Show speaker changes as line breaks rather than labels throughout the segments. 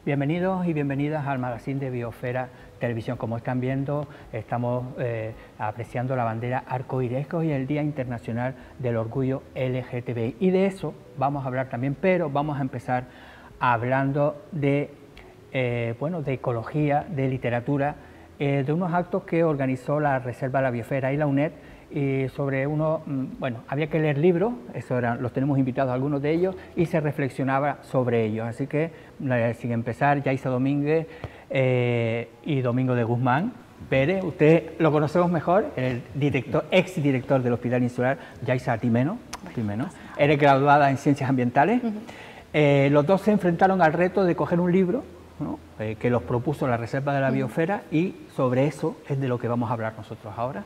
Bienvenidos y bienvenidas al magazine de Biosfera Televisión. Como están viendo, estamos apreciando la bandera arcoíris y el Día Internacional del Orgullo LGTBI. Y de eso vamos a hablar también, pero vamos a empezar hablando de, de ecología, de literatura, de unos actos que organizó la Reserva de la Biosfera y la UNED, y sobre uno, había que leer libros, los tenemos invitados algunos de ellos, y se reflexionaba sobre ellos. Así que, sin empezar, Yaisa Domínguez y Domingo de Guzmán Pérez, usted lo conocemos mejor, el ex director del Hospital Insular. Yaisa, a ti menos, eres graduada en Ciencias Ambientales. Los dos se enfrentaron al reto de coger un libro, ¿no? Que los propuso la Reserva de la Biosfera, y sobre eso es de lo que vamos a hablar nosotros ahora.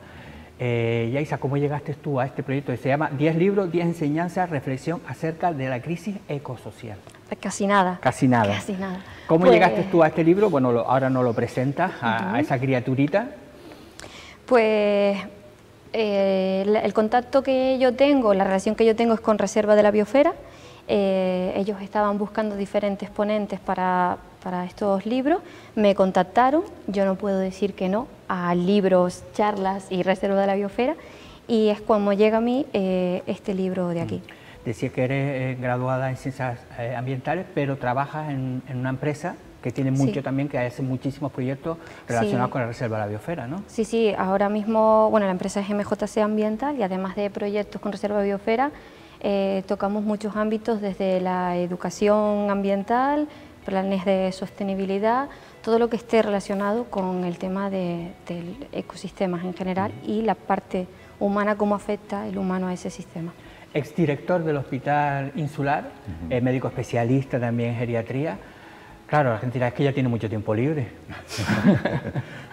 Yaisa, ¿cómo llegaste tú a este proyecto que se llama 10 libros, 10 enseñanzas, reflexión acerca de la crisis ecosocial?
Casi nada.
Casi nada.
Casi nada.
¿Cómo llegaste tú a este libro? Bueno, ahora nos lo presentas a esa criaturita.
Pues el contacto que yo tengo, la relación que yo tengo es con Reserva de la Biosfera. Ellos estaban buscando diferentes ponentes para estos libros, me contactaron, yo no puedo decir que no a libros, charlas y Reserva de la Biosfera, y es cuando llega a mí este libro de aquí.
Decías que eres graduada en Ciencias Ambientales, pero trabajas en una empresa que tiene mucho también, que hace muchísimos proyectos relacionados con la Reserva de la Biosfera, ¿no? Sí,
sí, ahora mismo, la empresa es MJC Ambiental, y además de proyectos con Reserva de Biosfera, tocamos muchos ámbitos, desde la educación ambiental, planes de sostenibilidad, todo lo que esté relacionado con el tema de ecosistemas en general y la parte humana, cómo afecta el humano a ese sistema.
Exdirector del Hospital Insular, médico especialista también en geriatría. Claro, la gente dirá, es que ya tiene mucho tiempo libre.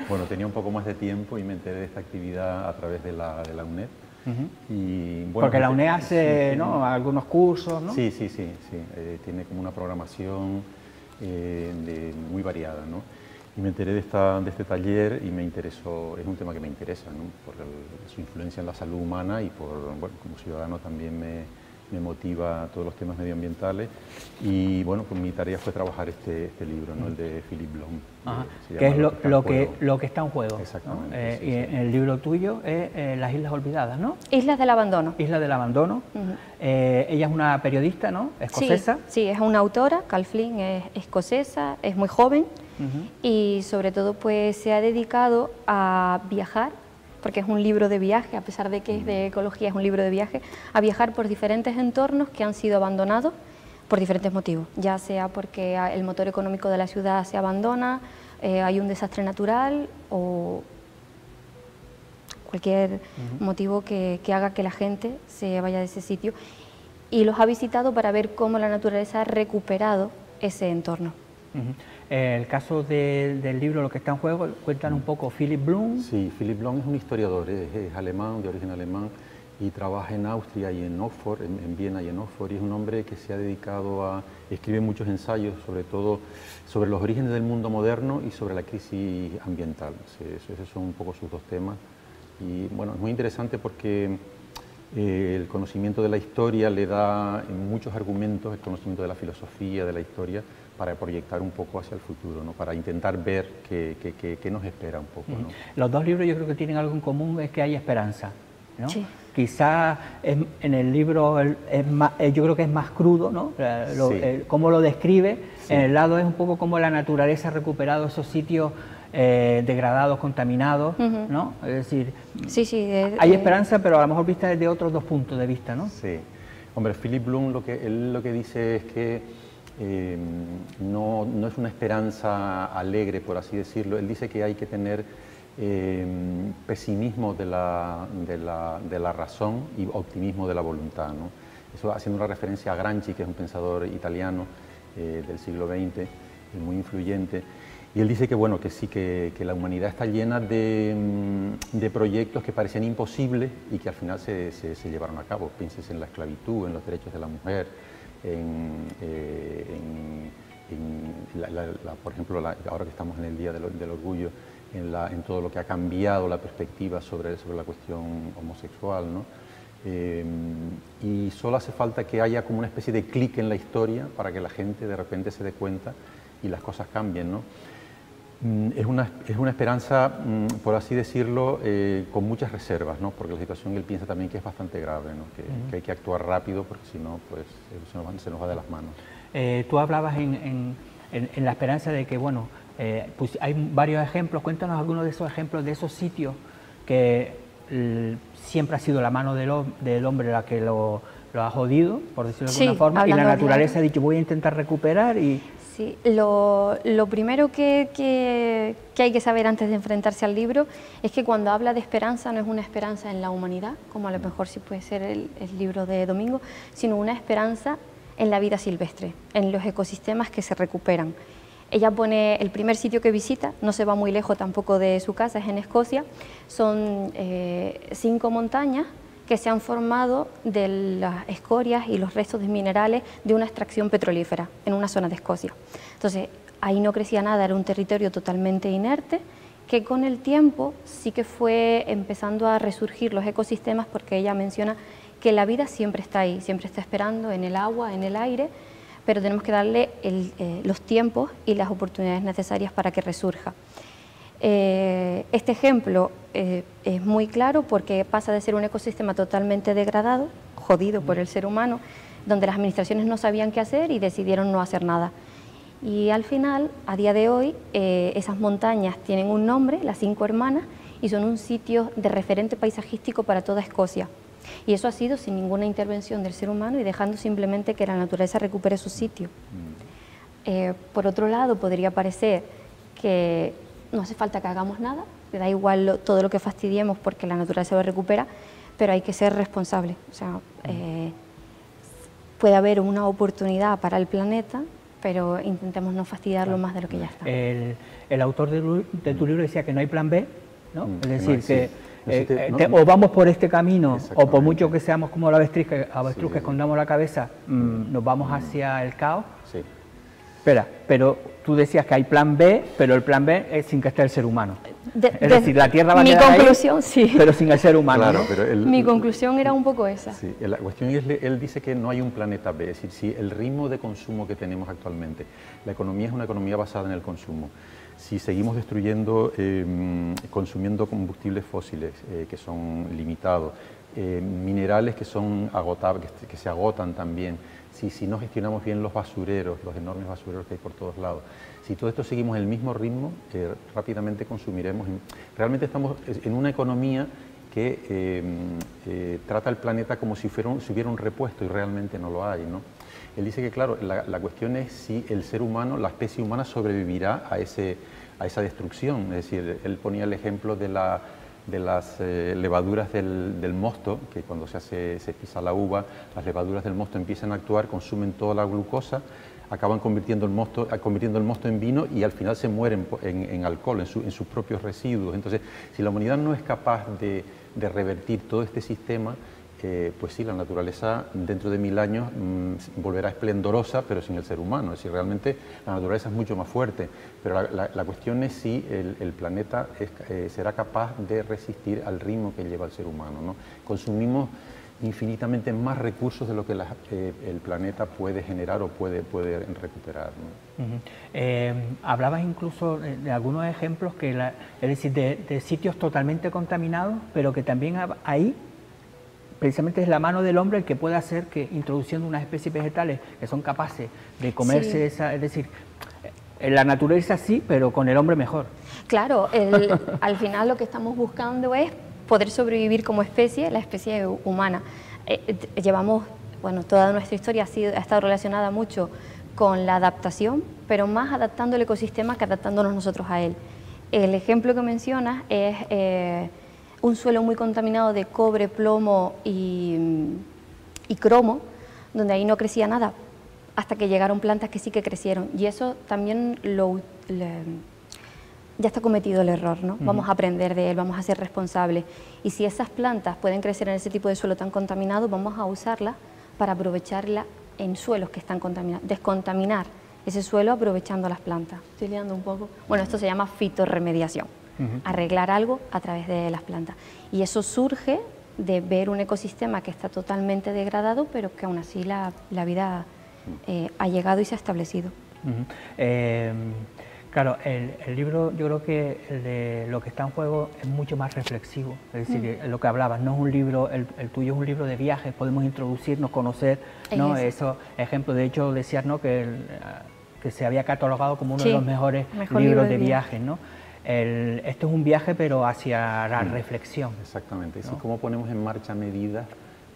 Bueno, tenía un poco más de tiempo y me enteré de esta actividad a través de la UNED. Y, bueno,
porque la UNED hace algunos cursos, ¿no?
Sí, tiene como una programación muy variada, ¿no? Y me enteré de este taller y me interesó, es un tema que me interesa, ¿no? Por su influencia en la salud humana, y como ciudadano también me motiva todos los temas medioambientales, y pues mi tarea fue trabajar este libro, ¿no? El de Philip Bloom,
que es lo que está en juego.
Exactamente.
Y en el libro tuyo es Las Islas Olvidadas, ¿no?
Islas del Abandono.
Islas del Abandono. Ella es una periodista, ¿no? Escocesa.
Sí, es una autora, Cal Flynn es escocesa, es muy joven, y sobre todo pues se ha dedicado a viajar, porque es un libro de viaje, a pesar de que es de ecología, es un libro de viaje, a viajar por diferentes entornos que han sido abandonados por diferentes motivos, ya sea porque el motor económico de la ciudad se abandona, hay un desastre natural o cualquier motivo que haga que la gente se vaya de ese sitio, y los ha visitado para ver cómo la naturaleza ha recuperado ese entorno.
El caso del libro, lo que está en juego, cuentan un poco Philip Bloom.
Sí, Philip Bloom es un historiador, es alemán, de origen alemán, y trabaja en Austria y en Oxford, en Viena y en Oxford, y es un hombre que se ha dedicado a escribir muchos ensayos, sobre todo sobre los orígenes del mundo moderno y sobre la crisis ambiental. Esos son un poco sus dos temas, y es muy interesante porque el conocimiento de la historia le da muchos argumentos, el conocimiento de la filosofía, de la historia, para proyectar un poco hacia el futuro, ¿no? Para intentar ver qué nos espera un poco, ¿no?
Los dos libros yo creo que tienen algo en común, es que hay esperanza, ¿no?
Sí.
Quizás en el libro yo creo que es más crudo, ¿no? Cómo lo describe. Sí. En el lado es un poco como la naturaleza ha recuperado esos sitios degradados, contaminados, ¿no? Es decir, hay esperanza, pero a lo mejor vista desde otros dos puntos de vista, ¿no?
Sí. Hombre, Philip Bloom lo que dice es que no es una esperanza alegre, por así decirlo. Él dice que hay que tener pesimismo de la razón y optimismo de la voluntad, ¿no? eso haciendo una referencia a Gramsci, que es un pensador italiano del siglo XX, muy influyente. Y él dice que, bueno, que sí, que la humanidad está llena de proyectos que parecían imposibles y que al final se llevaron a cabo. Pienses en la esclavitud, en los derechos de la mujer, por ejemplo, ahora que estamos en el Día del Orgullo, en todo lo que ha cambiado la perspectiva sobre la cuestión homosexual, ¿no? Y solo hace falta que haya como una especie de clic en la historia para que la gente de repente se dé cuenta y las cosas cambien, ¿no? Es una esperanza, por así decirlo, con muchas reservas, ¿no? Porque la situación, él piensa también que es bastante grave, ¿no? Que hay que actuar rápido porque si no, pues se nos va de las manos.
Tú hablabas en la esperanza de que, bueno, pues hay varios ejemplos. Cuéntanos algunos de esos ejemplos, de esos sitios que siempre ha sido la mano del hombre la que lo ha jodido, por decirlo de alguna forma, y la naturaleza ha dicho voy a intentar recuperar y...
Sí, lo primero que hay que saber antes de enfrentarse al libro es que cuando habla de esperanza no es una esperanza en la humanidad, como a lo mejor sí puede ser el libro de Domingo, sino una esperanza en la vida silvestre, en los ecosistemas que se recuperan. Ella pone el primer sitio que visita, no se va muy lejos tampoco de su casa, es en Escocia, son 5 montañas que se han formado de las escorias y los restos de minerales de una extracción petrolífera en una zona de Escocia. Entonces, ahí no crecía nada, era un territorio totalmente inerte, que con el tiempo sí que fue empezando a resurgir los ecosistemas, porque ella menciona que la vida siempre está ahí, siempre está esperando en el agua, en el aire, pero tenemos que darle los tiempos y las oportunidades necesarias para que resurja. Este ejemplo es muy claro porque pasa de ser un ecosistema totalmente degradado, jodido por el ser humano, donde las administraciones no sabían qué hacer y decidieron no hacer nada. Y al final, a día de hoy, esas montañas tienen un nombre, las 5 hermanas, y son un sitio de referente paisajístico para toda Escocia. Y eso ha sido sin ninguna intervención del ser humano y dejando simplemente que la naturaleza recupere su sitio. Por otro lado, podría parecer que no hace falta que hagamos nada, que da igual todo lo que fastidiemos porque la naturaleza lo recupera, pero hay que ser responsable. O sea, puede haber una oportunidad para el planeta, pero intentemos no fastidiarlo más de lo que ya está.
El autor de tu libro decía que no hay plan B, ¿no? Es decir, o vamos por este camino, o por mucho que seamos como la avestruz que escondamos la cabeza, nos vamos hacia el caos.
Sí.
Espera, pero tú decías que hay plan B, pero el plan B es sin que esté el ser humano. Es decir, la Tierra va a quedar ahí,
sí,
pero sin el ser humano.
Claro,
¿no?
pero
mi conclusión era un poco esa.
Sí, la cuestión es, él dice que no hay un planeta B, es decir, si el ritmo de consumo que tenemos actualmente, la economía es una economía basada en el consumo. Si seguimos destruyendo, consumiendo combustibles fósiles que son limitados, minerales que son agotables, que se agotan también, si no gestionamos bien los basureros, los enormes basureros que hay por todos lados, si todo esto seguimos en el mismo ritmo, rápidamente consumiremos. Realmente estamos en una economía que trata el planeta como si hubiera un repuesto y realmente no lo hay, ¿no? Él dice que, claro, la cuestión es si el ser humano, la especie humana sobrevivirá a esa destrucción. Es decir, él ponía el ejemplo de las levaduras del mosto, que cuando se pisa la uva, las levaduras del mosto empiezan a actuar, consumen toda la glucosa, acaban convirtiendo el mosto en vino y al final se mueren en alcohol, en sus propios residuos. Entonces, si la humanidad no es capaz de revertir todo este sistema, pues sí, la naturaleza dentro de 1000 años volverá esplendorosa, pero sin el ser humano. Es decir, realmente la naturaleza es mucho más fuerte, pero la cuestión es si el planeta será capaz de resistir al ritmo que lleva el ser humano, ¿no? Consumimos infinitamente más recursos de lo que el planeta puede generar o puede recuperar, ¿no?
Hablabas incluso de algunos ejemplos, es decir, de sitios totalmente contaminados, pero que también ahí precisamente es la mano del hombre el que puede hacer que, introduciendo unas especies vegetales que son capaces de comerse esa, es decir, en la naturaleza sí, pero con el hombre mejor.
Claro, al final lo que estamos buscando es poder sobrevivir como especie, la especie humana. Llevamos, bueno, toda nuestra historia ha estado relacionada mucho con la adaptación, pero más adaptando el ecosistema que adaptándonos nosotros a él. El ejemplo que mencionas es un suelo muy contaminado de cobre, plomo y cromo, donde ahí no crecía nada, hasta que llegaron plantas que sí que crecieron. Y eso también ya está cometido el error, ¿no? Vamos a aprender de él, vamos a ser responsables. Y si esas plantas pueden crecer en ese tipo de suelo tan contaminado, vamos a usarlas para aprovecharla en suelos que están contaminados, descontaminar ese suelo aprovechando las plantas. Estoy liando un poco. Bueno, esto se llama fitorremediación, arreglar algo a través de las plantas. Y eso surge de ver un ecosistema que está totalmente degradado, pero que aún así la vida ha llegado y se ha establecido.
Claro, el libro, yo creo que lo que está en juego es mucho más reflexivo, es decir, lo que hablabas, no es un libro, el tuyo es un libro de viajes, podemos introducirnos, conocer, ¿no? Esos ejemplos. De hecho decías, ¿no?, que se había catalogado como uno de los mejores libros de viajes, ¿no? Esto es un viaje pero hacia la reflexión.
Exactamente,
¿no?
es cómo ponemos en marcha medidas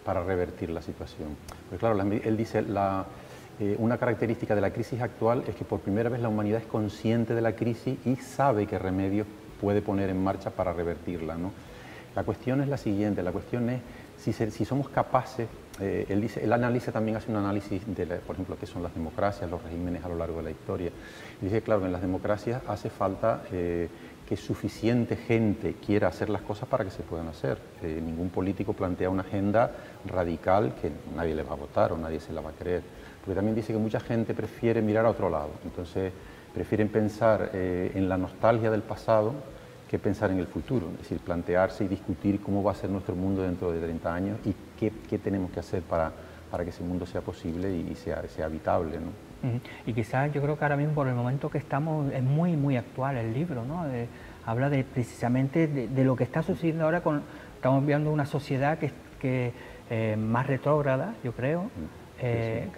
para revertir la situación. Pues claro, él dice, una característica de la crisis actual es que por primera vez la humanidad es consciente de la crisis y sabe qué remedios puede poner en marcha para revertirla, ¿no? La cuestión es la siguiente, la cuestión es si somos capaces, él analiza también, hace un análisis de, por ejemplo, qué son las democracias, los regímenes a lo largo de la historia. Y dice, claro, en las democracias hace falta que suficiente gente quiera hacer las cosas para que se puedan hacer. Ningún político plantea una agenda radical que nadie le va a votar o nadie se la va a creer. Porque también dice que mucha gente prefiere mirar a otro lado, entonces prefieren pensar en la nostalgia del pasado que pensar en el futuro, es decir, plantearse y discutir cómo va a ser nuestro mundo dentro de 30 años y qué tenemos que hacer para que ese mundo sea posible y sea habitable, ¿no?
Y quizás yo creo que ahora mismo, por el momento que estamos, es muy actual el libro, ¿no? Habla precisamente de lo que está sucediendo ahora, estamos viendo una sociedad que más retrógrada, yo creo.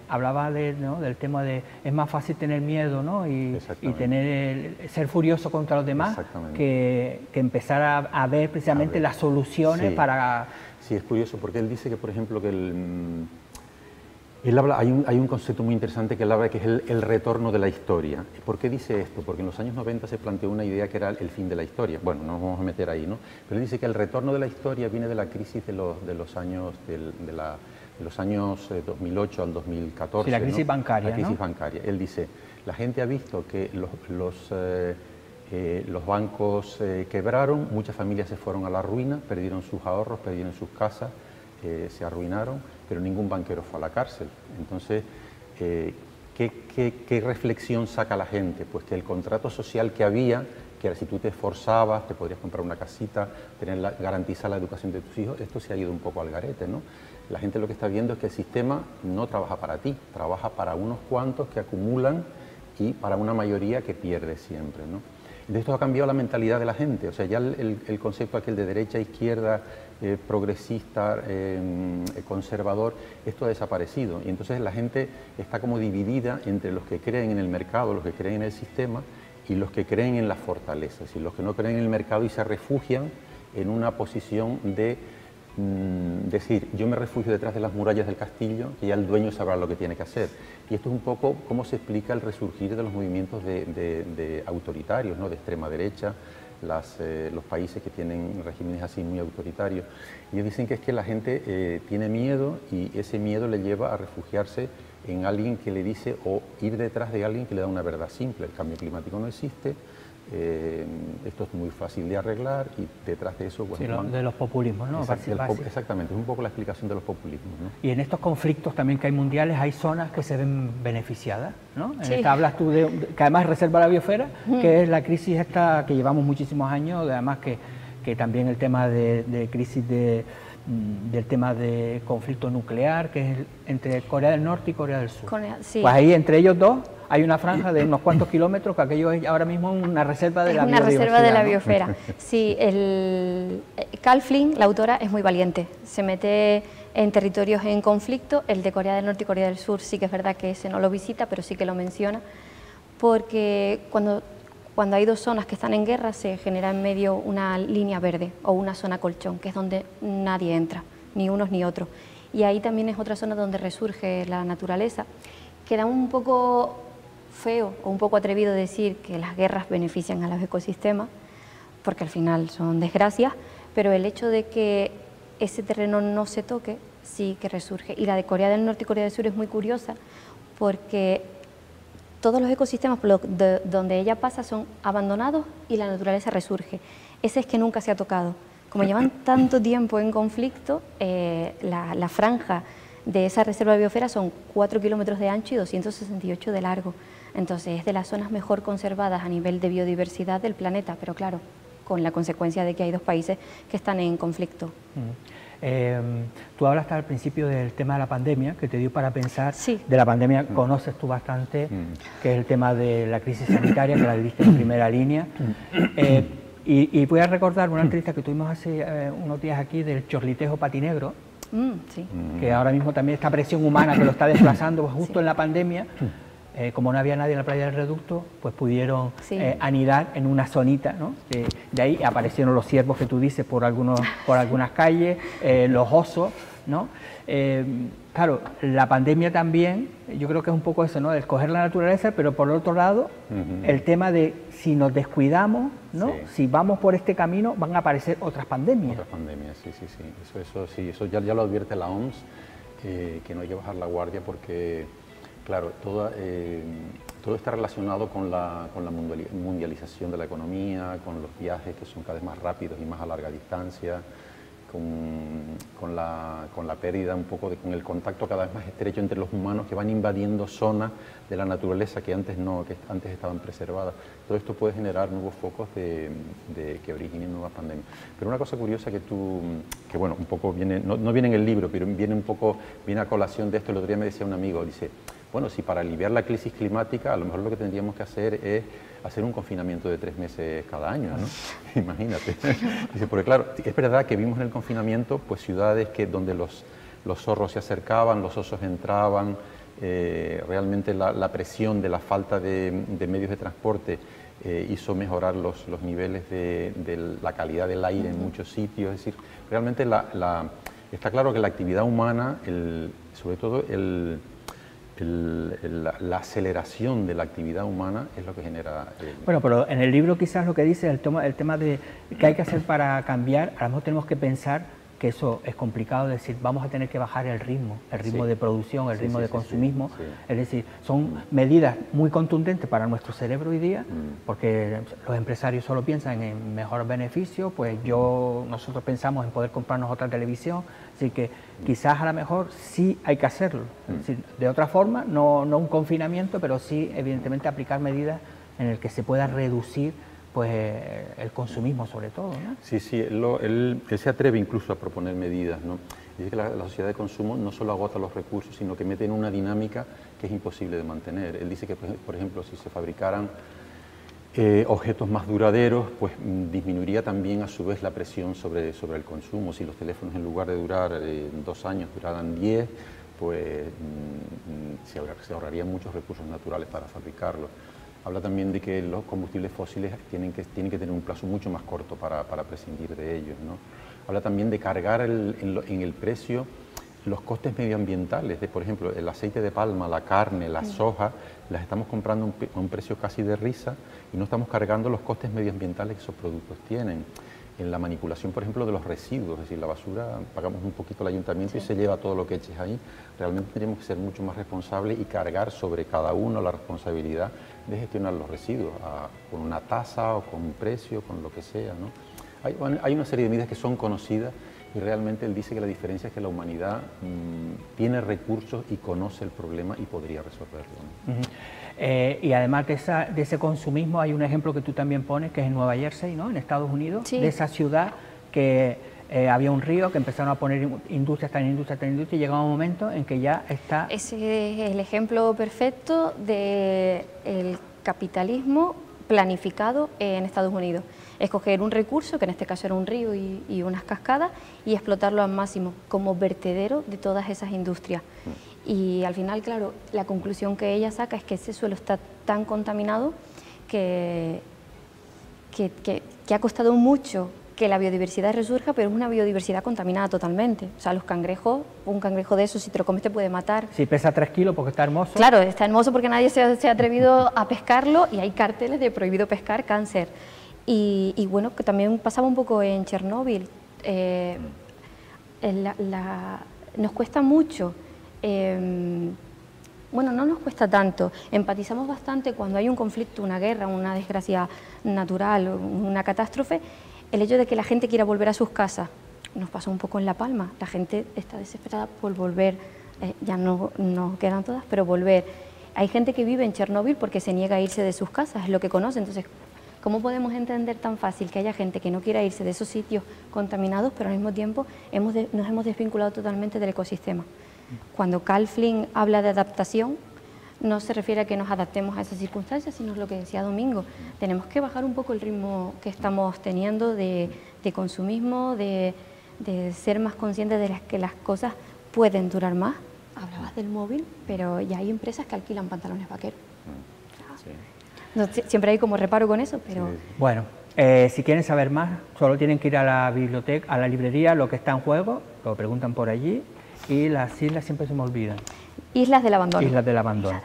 Hablaba del tema de es más fácil tener miedo, ¿no? y ser furioso contra los demás que empezar a ver precisamente las soluciones para...
Sí, es curioso porque él dice que, por ejemplo, que él habla, hay un concepto muy interesante que él habla, que es el retorno de la historia. ¿Por qué dice esto? Porque en los años 90 se planteó una idea que era el fin de la historia. Bueno, no nos vamos a meter ahí, ¿no? Pero él dice que el retorno de la historia viene de la crisis de los años 2008 al 2014.
Sí, la crisis bancaria,
La crisis bancaria. Él dice, la gente ha visto que los bancos quebraron, muchas familias se fueron a la ruina, perdieron sus ahorros, perdieron sus casas, se arruinaron, pero ningún banquero fue a la cárcel. Entonces, ¿qué reflexión saca la gente? Pues que el contrato social que había, que era si tú te esforzabas, te podrías comprar una casita, garantizar la educación de tus hijos, esto se ha ido un poco al garete, ¿no? La gente lo que está viendo es que el sistema no trabaja para ti, trabaja para unos cuantos que acumulan y para una mayoría que pierde siempre, ¿no? Entonces esto ha cambiado la mentalidad de la gente, o sea, ya el concepto aquel de derecha, izquierda, progresista, conservador, esto ha desaparecido y entonces la gente está como dividida entre los que creen en el mercado, los que creen en el sistema y los que creen en las fortalezas, y los que no creen en el mercado y se refugian en una posición de decir, yo me refugio detrás de las murallas del castillo, que ya el dueño sabrá lo que tiene que hacer. Y esto es un poco cómo se explica el resurgir de los movimientos de autoritarios, ¿no?, de extrema derecha, los países que tienen regímenes así muy autoritarios. Y ellos dicen que es que la gente tiene miedo y ese miedo le lleva a refugiarse en alguien que le dice, o ir detrás de alguien que le da una verdad simple: el cambio climático no existe, esto es muy fácil de arreglar, y detrás de eso... Bueno,
sí, de los populismos, ¿no?
Exactamente, es un poco la explicación de los populismos, ¿no?
Y en estos conflictos también que hay mundiales, hay zonas que se ven beneficiadas, ¿no?
Sí.
Hablas tú que además reserva la biosfera, que es la crisis esta que llevamos muchísimos años, además que también el tema de crisis del tema de conflicto nuclear, que es entre Corea del Norte y Corea del Sur.
Sí.
Pues ahí entre ellos dos hay una franja de unos cuantos kilómetros, que aquello es ahora mismo una reserva de la biosfera.
Es una reserva de la
¿no?
biosfera. Sí, Carl Flynn, la autora, es muy valiente. Se mete en territorios en conflicto. El de Corea del Norte y Corea del Sur sí que es verdad que ese no lo visita, pero sí que lo menciona, porque cuando hay dos zonas que están en guerra se genera en medio una línea verde o una zona colchón, que es donde nadie entra, ni unos ni otros. Y ahí también es otra zona donde resurge la naturaleza. Queda un poco feo o un poco atrevido decir que las guerras benefician a los ecosistemas, porque al final son desgracias, pero el hecho de que ese terreno no se toque Sí, que resurge. Y la de Corea del Norte y Corea del Sur es muy curiosa porque todos los ecosistemas donde ella pasa son abandonados y la naturaleza resurge. Ese es que nunca se ha tocado. Como llevan tanto tiempo en conflicto, la franja de esa reserva de biosfera son 4 kilómetros de ancho y 268 de largo. Entonces es de las zonas mejor conservadas a nivel de biodiversidad del planeta, pero claro, con la consecuencia de que hay dos países que están en conflicto.
Tú hablaste al principio del tema de la pandemia, que te dio para pensar.
Sí.
De la pandemia conoces tú bastante, que es el tema de la crisis sanitaria, que la viviste en primera línea. Y voy a recordar una entrevista que tuvimos hace unos días aquí del chorlitejo patinegro,
Sí.
que ahora mismo también esta presión humana que lo está desplazando, pues justo en la pandemia, como no había nadie en la playa del Reducto, pues pudieron anidar en una zonita, ¿no? De ahí aparecieron los ciervos que tú dices por algunas calles, los osos, ¿no? Claro, la pandemia también, yo creo que es un poco eso, ¿no? De escoger la naturaleza, pero por otro lado, el tema de si nos descuidamos, ¿no?
Sí.
Si vamos por este camino, van a aparecer otras pandemias.
Otras pandemias, sí. Eso ya lo advierte la OMS, que no hay que bajar la guardia porque, claro, todo está relacionado con la mundialización de la economía, con los viajes que son cada vez más rápidos y más a larga distancia, con la pérdida un poco con el contacto cada vez más estrecho entre los humanos que van invadiendo zonas de la naturaleza que antes estaban preservadas. Todo esto puede generar nuevos focos que originen nuevas pandemias. Pero una cosa curiosa que bueno, un poco viene, no viene en el libro, pero viene a colación de esto. El otro día me decía un amigo, dice, bueno, si para aliviar la crisis climática a lo mejor lo que tendríamos que hacer es hacer un confinamiento de 3 meses cada año, ¿no? Imagínate. Dice, porque claro, es verdad que vimos en el confinamiento pues ciudades donde los zorros se acercaban, los osos entraban, realmente la presión de la falta de medios de transporte hizo mejorar los niveles de la calidad del aire en muchos sitios. Es decir, realmente está claro que la actividad humana, sobre todo la aceleración de la actividad humana es lo que genera...
Bueno, pero en el libro quizás lo que dice el tema de qué hay que hacer para cambiar, a lo mejor tenemos que pensar que eso es complicado, es decir, vamos a tener que bajar el ritmo de producción, el ritmo de consumismo, es decir, son medidas muy contundentes para nuestro cerebro hoy día, porque los empresarios solo piensan en mejor beneficio, pues nosotros pensamos en poder comprarnos otra televisión, así que quizás a lo mejor sí hay que hacerlo, es decir, de otra forma, no un confinamiento, pero sí evidentemente aplicar medidas en el que se pueda reducir pues el consumismo sobre todo, ¿no?
Sí, él se atreve incluso a proponer medidas, ¿no? Dice que la sociedad de consumo no solo agota los recursos, sino que mete en una dinámica que es imposible de mantener. Él dice que, por ejemplo, si se fabricaran objetos más duraderos, pues disminuiría también a su vez la presión sobre el consumo. Si los teléfonos en lugar de durar 2 años duraran 10, pues se ahorrarían muchos recursos naturales para fabricarlos. Habla también de que los combustibles fósiles tienen que tener un plazo mucho más corto para prescindir de ellos, ¿no? Habla también de cargar en el precio los costes medioambientales, por ejemplo, el aceite de palma, la carne, la soja, las estamos comprando a un precio casi de risa y no estamos cargando los costes medioambientales que esos productos tienen. En la manipulación, por ejemplo, de los residuos, es decir, la basura, pagamos un poquito al ayuntamiento y se lleva todo lo que eches ahí. Realmente tenemos que ser mucho más responsables y cargar sobre cada uno la responsabilidad de gestionar los residuos, con una tasa o con un precio, con lo que sea, ¿no? Hay una serie de medidas que son conocidas y realmente él dice que la diferencia es que la humanidad tiene recursos y conoce el problema y podría resolverlo, ¿no?
Y además de ese consumismo hay un ejemplo que tú también pones, que es en Nueva Jersey, ¿no? En Estados Unidos, de esa ciudad que había un río, que empezaron a poner industria tras industria tras industria y llegaba un momento en que ya está...
Ese es el ejemplo perfecto del capitalismo planificado en Estados Unidos. Escoger un recurso, que en este caso era un río y unas cascadas, y explotarlo al máximo como vertedero de todas esas industrias. Y al final, claro, la conclusión que ella saca es que ese suelo está tan contaminado que ha costado mucho que la biodiversidad resurja, pero es una biodiversidad contaminada totalmente. O sea, los cangrejos, un cangrejo de esos, si te lo comes te puede matar.
Sí, pesa 3 kilos porque está hermoso.
Claro, está hermoso porque nadie se ha atrevido a pescarlo y hay carteles de prohibido pescar, cáncer. Y bueno, que también pasaba un poco en Chernóbil. nos cuesta mucho, bueno, no nos cuesta tanto, empatizamos bastante cuando hay un conflicto, una guerra, una desgracia natural, una catástrofe, el hecho de que la gente quiera volver a sus casas. Nos pasó un poco en La Palma, la gente está desesperada por volver, ya no quedan todas, pero volver. Hay gente que vive en Chernóbil porque se niega a irse de sus casas, es lo que conoce, entonces, ¿cómo podemos entender tan fácil que haya gente que no quiera irse de esos sitios contaminados, pero al mismo tiempo nos hemos desvinculado totalmente del ecosistema? Cuando Carl Flynn habla de adaptación, no se refiere a que nos adaptemos a esas circunstancias, sino lo que decía Domingo, tenemos que bajar un poco el ritmo que estamos teniendo de consumismo, de ser más conscientes de que las cosas pueden durar más. Hablabas del móvil, pero ya hay empresas que alquilan pantalones vaqueros. Sí. No, siempre hay como reparo con eso, pero...
Sí. Bueno, si quieren saber más, solo tienen que ir a la biblioteca, a la librería, lo que está en juego, lo preguntan por allí, y las islas siempre se me olvidan.
Islas del Abandono.
Islas del Abandono.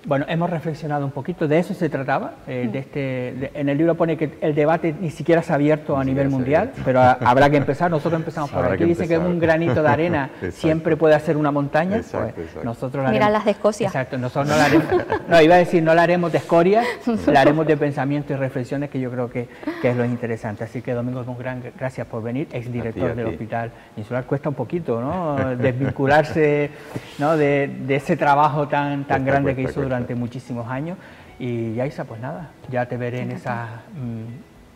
Bueno, hemos reflexionado un poquito, de eso se trataba, en el libro pone que el debate ni siquiera se ha abierto a nivel mundial, pero habrá que empezar, nosotros empezamos por aquí, dice que un granito de arena siempre puede hacer una montaña,
exacto,
pues
exacto.
Nosotros la
Mira
haremos,
las de Escocia.
Exacto, nosotros no la haremos, no, iba a decir, no la haremos de escoria, la haremos de pensamiento y reflexiones, que yo creo que es lo interesante. Así que Domingo, un gran gracias por venir, exdirector del Hospital Insular. Cuesta un poquito, ¿no?, desvincularse, ¿no?, de ese trabajo tan grande que hizo durante muchísimos años. Y Yaisa, pues nada, ya te veré en esas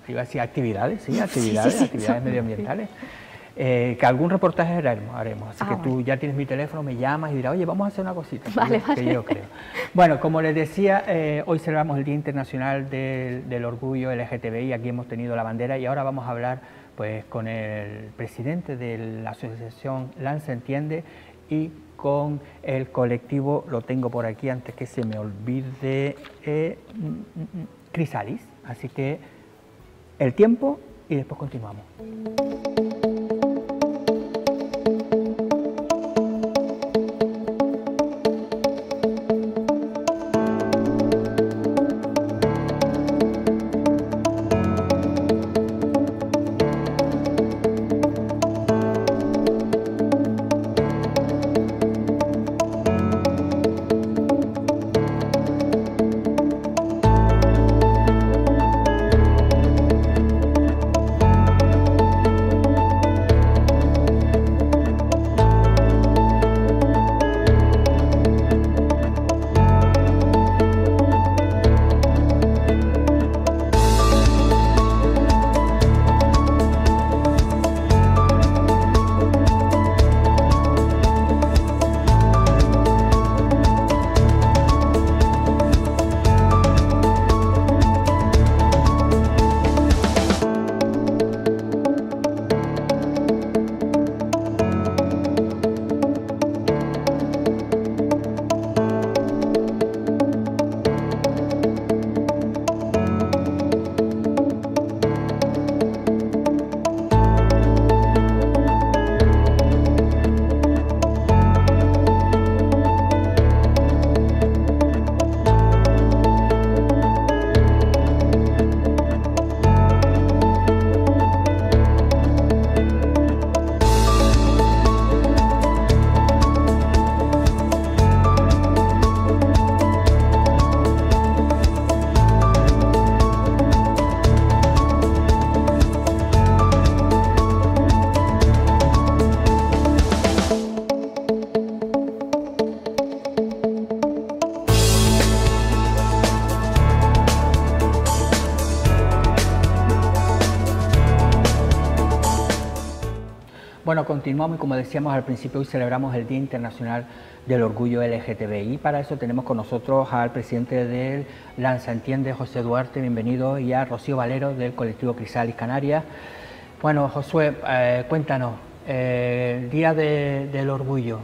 iba a decir actividades, sí, actividades medioambientales. Que algún reportaje haremos, así que tú ya tienes mi teléfono, me llamas y dirás, oye, vamos a hacer una cosita,
vale.
Que yo creo. Bueno, como les decía, hoy celebramos el Día Internacional del Orgullo LGTBI, aquí hemos tenido la bandera y ahora vamos a hablar pues con el presidente de la asociación Lanza Entiende y con el colectivo, lo tengo por aquí antes que se me olvide, Crisalis. Así que el tiempo y después continuamos. Bueno, continuamos y como decíamos al principio, hoy celebramos el Día Internacional del Orgullo LGTBI. Para eso tenemos con nosotros al presidente del Lanza Entiende, José Duarte, bienvenido, y a Rocío Valero del colectivo Crisalis Canarias. Bueno, Josué, cuéntanos, el Día del Orgullo,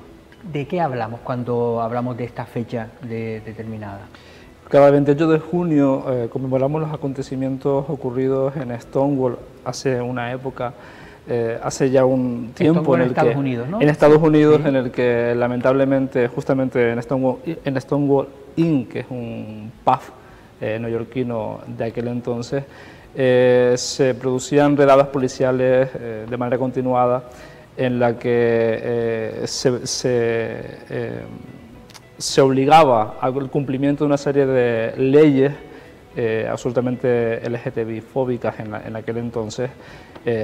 ¿de qué hablamos cuando hablamos de esta fecha determinada?
Cada 28 de junio conmemoramos los acontecimientos ocurridos en Stonewall hace una época, hace ya un tiempo en
Estados Unidos, ¿no?
En Estados Unidos,
sí.
En el que lamentablemente, justamente en Stonewall Inn, que es un pub neoyorquino de aquel entonces, se producían redadas policiales de manera continuada en la que se obligaba al cumplimiento de una serie de leyes absolutamente LGTBI-fóbicas en aquel entonces.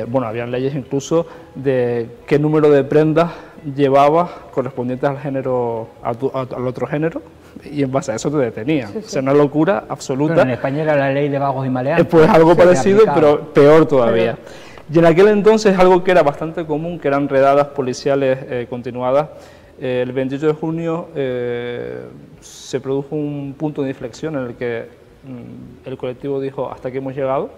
Bueno, habían leyes incluso de qué número de prendas llevabas correspondientes al género, al otro género, y en base a eso te detenían. Sí, sí. O sea, una locura absoluta.
Bueno, en España era la ley de vagos y maleantes.
Pues algo parecido, pero peor todavía. Y en aquel entonces algo que era bastante común, que eran redadas policiales continuadas. El 28 de junio se produjo un punto de inflexión en el que el colectivo dijo hasta aquí hemos llegado,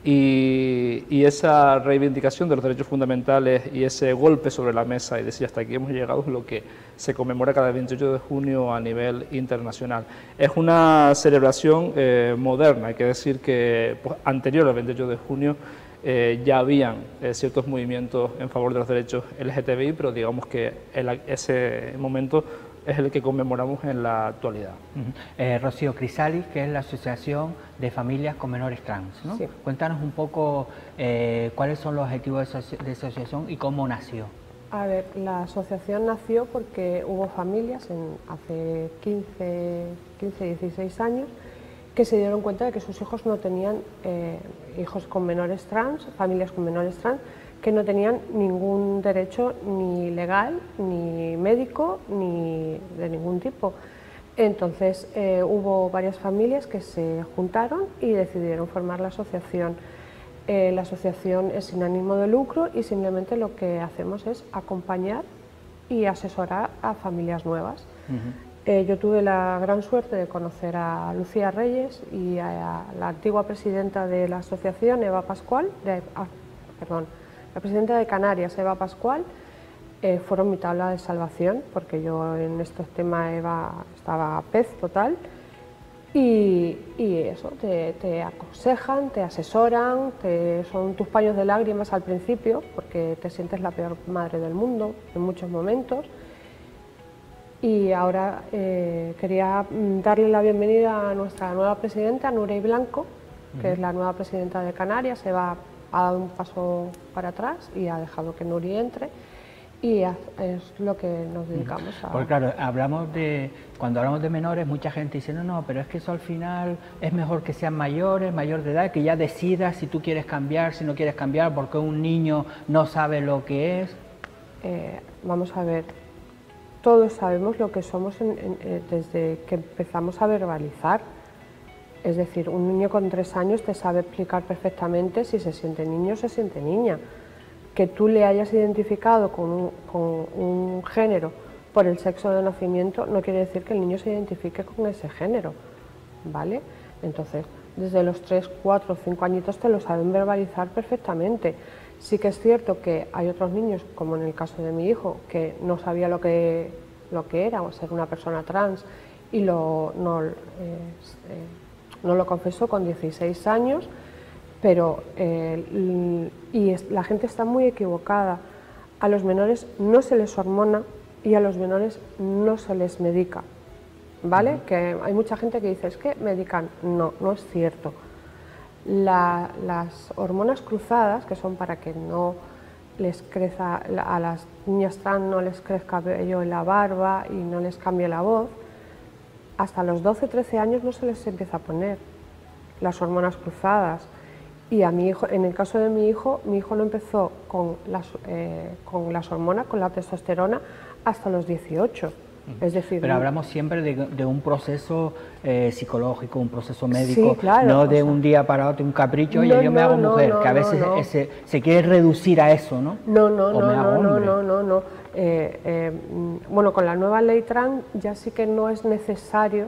y esa reivindicación de los derechos fundamentales y ese golpe sobre la mesa y decir hasta aquí hemos llegado es lo que se conmemora cada 28 de junio a nivel internacional. Es una celebración moderna, hay que decir que pues, anterior al 28 de junio ya habían ciertos movimientos en favor de los derechos LGTBI, pero digamos que ese momento es el que conmemoramos en la actualidad.
Rocío, Crisalis, que es la Asociación de Familias con Menores Trans, ¿no? Sí. Cuéntanos un poco cuáles son los objetivos de esa asociación y cómo nació.
A ver, la asociación nació porque hubo familias hace 16 años que se dieron cuenta de que sus hijos no tenían hijos con menores trans, familias con menores trans, que no tenían ningún derecho ni legal, ni médico, ni de ningún tipo. Entonces hubo varias familias que se juntaron y decidieron formar la asociación. La asociación es sin ánimo de lucro y simplemente lo que hacemos es acompañar y asesorar a familias nuevas. Yo tuve la gran suerte de conocer a Lucía Reyes y a la antigua presidenta de la asociación, Eva Pascual, la presidenta de Canarias, Eva Pascual, fueron mi tabla de salvación, porque yo en estos temas estaba pez total, y eso, te aconsejan, te asesoran, son tus paños de lágrimas al principio, porque te sientes la peor madre del mundo en muchos momentos. Y ahora quería darle la bienvenida a nuestra nueva presidenta, Nurey Blanco, que es la nueva presidenta de Canarias. Eva ha dado un paso para atrás y ha dejado que Nuri entre, y es lo que nos dedicamos a...
Porque claro, cuando hablamos de menores, mucha gente dice, no, pero es que eso al final es mejor que sean mayor de edad, que ya decidas si tú quieres cambiar, si no quieres cambiar, porque un niño no sabe lo que es.
Vamos a ver, todos sabemos lo que somos desde que empezamos a verbalizar. Es decir, un niño con 3 años te sabe explicar perfectamente si se siente niño o se siente niña. Que tú le hayas identificado con un género por el sexo de nacimiento no quiere decir que el niño se identifique con ese género, ¿vale? Entonces, desde los 3, 4, 5 añitos te lo saben verbalizar perfectamente. Sí que es cierto que hay otros niños, como en el caso de mi hijo, que no sabía lo que era o ser una persona trans y no lo confesó con 16 años, pero la gente está muy equivocada. A los menores no se les hormona y a los menores no se les medica, ¿vale? Que hay mucha gente que dice, es que medican. No, no es cierto. Las hormonas cruzadas, que son para que no les crezca, a las niñas trans no les crezca cabello en la barba y no les cambie la voz, hasta los 12-13 años no se les empieza a poner las hormonas cruzadas. Y a mi hijo, en el caso de mi hijo no empezó con las hormonas, con la testosterona, hasta los 18. Es decir,
pero hablamos siempre de un proceso psicológico, un proceso médico,
sí, claro,
no de un día para otro, un capricho, oye, yo me hago mujer, que a veces se quiere reducir a eso, ¿no?
No. Bueno, con la nueva ley trans ya sí que no es necesario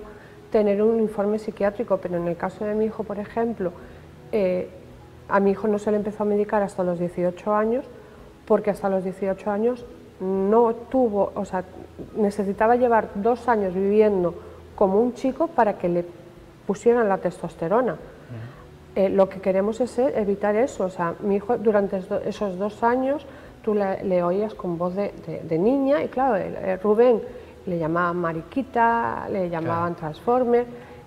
tener un informe psiquiátrico, pero en el caso de mi hijo, por ejemplo, a mi hijo no se le empezó a medicar hasta los 18 años, porque hasta los 18 años no tuvo, o sea, necesitaba llevar 2 años viviendo como un chico para que le pusieran la testosterona. Lo que queremos es evitar eso, o sea, mi hijo durante esos 2 años tú le oías con voz de niña y claro, Rubén le llamaban mariquita, le llamaban transformer.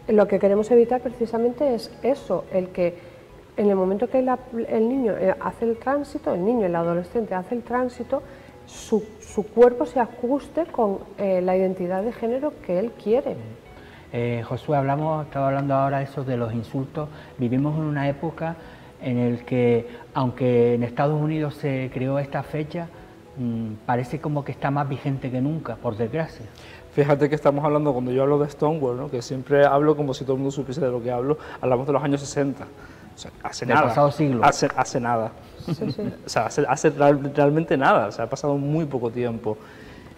Lo que queremos evitar precisamente es eso, el que en el momento que el niño hace el tránsito, el niño, el adolescente hace el tránsito, su cuerpo se ajuste con la identidad de género que él quiere.
Josué, estaba hablando ahora eso de los insultos. Vivimos en una época en la que, aunque en Estados Unidos se creó esta fecha, parece como que está más vigente que nunca, por desgracia.
Fíjate que estamos hablando, cuando yo hablo de Stonewall, ¿no?, que siempre hablo como si todo el mundo supiese de lo que hablo, hablamos de los años 60. O sea, hace nada.
Del pasado siglo.
Hace nada. Sí, sí. O sea, hace realmente nada. O sea, ha pasado muy poco tiempo.